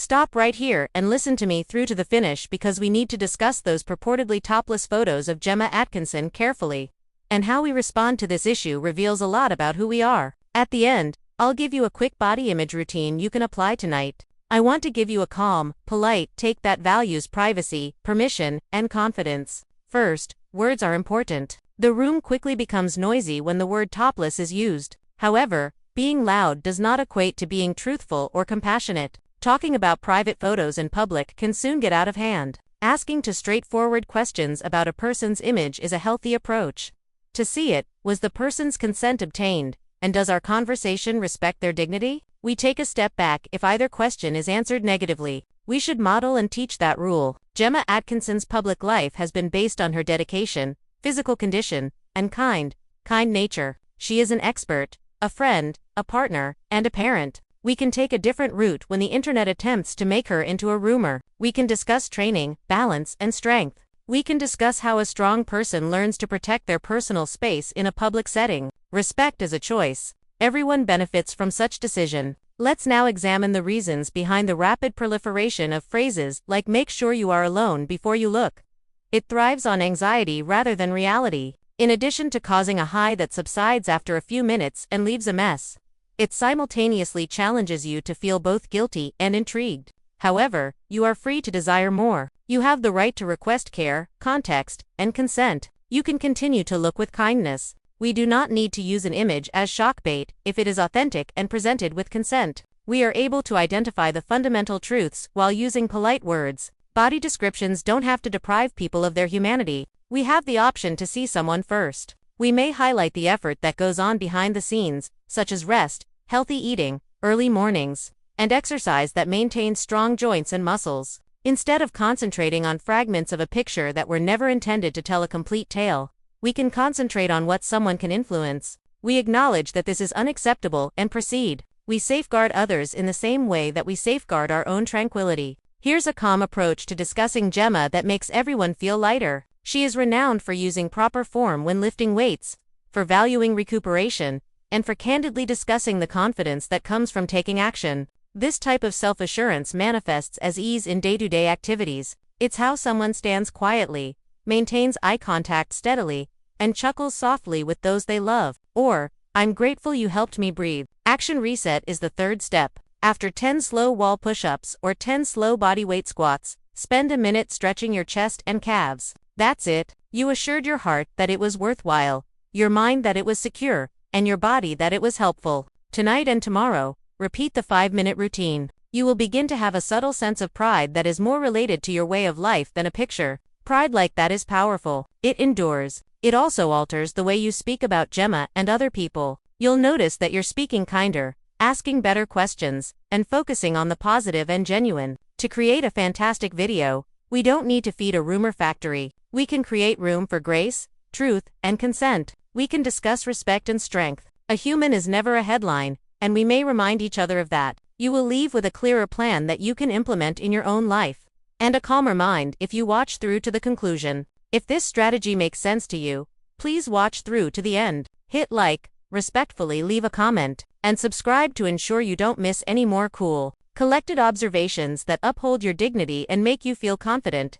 Stop right here and listen to me through to the finish because we need to discuss those purportedly topless photos of Gemma Atkinson carefully. And how we respond to this issue reveals a lot about who we are. At the end, I'll give you a quick body image routine you can apply tonight. I want to give you a calm, polite take that values privacy, permission, and confidence. First, words are important. The room quickly becomes noisy when the word topless is used. However, being loud does not equate to being truthful or compassionate. Talking about private photos in public can soon get out of hand. Asking straightforward questions about a person's image is a healthy approach. To see it, was the person's consent obtained, and does our conversation respect their dignity? We take a step back if either question is answered negatively. We should model and teach that rule. Gemma Atkinson's public life has been based on her dedication, physical condition, and kind nature. She is an expert, a friend, a partner, and a parent. We can take a different route when the internet attempts to make her into a rumor. We can discuss training, balance, and strength. We can discuss how a strong person learns to protect their personal space in a public setting. Respect is a choice. Everyone benefits from such decision. Let's now examine the reasons behind the rapid proliferation of phrases like make sure you are alone before you look. It thrives on anxiety rather than reality. In addition to causing a high that subsides after a few minutes and leaves a mess, it simultaneously challenges you to feel both guilty and intrigued. However, you are free to desire more. You have the right to request care, context, and consent. You can continue to look with kindness. We do not need to use an image as shock bait if it is authentic and presented with consent. We are able to identify the fundamental truths while using polite words. Body descriptions don't have to deprive people of their humanity. We have the option to see someone first. We may highlight the effort that goes on behind the scenes, such as rest, healthy eating, early mornings, and exercise that maintains strong joints and muscles. Instead of concentrating on fragments of a picture that were never intended to tell a complete tale, we can concentrate on what someone can influence. We acknowledge that this is unacceptable and proceed. We safeguard others in the same way that we safeguard our own tranquility. Here's a calm approach to discussing Gemma that makes everyone feel lighter. She is renowned for using proper form when lifting weights, for valuing recuperation, and for candidly discussing the confidence that comes from taking action. This type of self-assurance manifests as ease in day-to-day activities. It's how someone stands quietly, maintains eye contact steadily, and chuckles softly with those they love. Or, I'm grateful you helped me breathe. Action reset is the third step. After 10 slow wall push-ups or 10 slow bodyweight squats, spend a minute stretching your chest and calves. That's it. You assured your heart that it was worthwhile, your mind that it was secure, and your body that it was helpful. Tonight and tomorrow, repeat the 5-minute routine. You will begin to have a subtle sense of pride that is more related to your way of life than a picture. Pride like that is powerful. It endures. It also alters the way you speak about Gemma and other people. You'll notice that you're speaking kinder, asking better questions, and focusing on the positive and genuine. To create a fantastic video, we don't need to feed a rumor factory. We can create room for grace, truth, and consent. We can discuss respect and strength. A human is never a headline, and we may remind each other of that. You will leave with a clearer plan that you can implement in your own life, and a calmer mind if you watch through to the conclusion. If this strategy makes sense to you, please watch through to the end. Hit like, respectfully leave a comment, and subscribe to ensure you don't miss any more cool, collected observations that uphold your dignity and make you feel confident.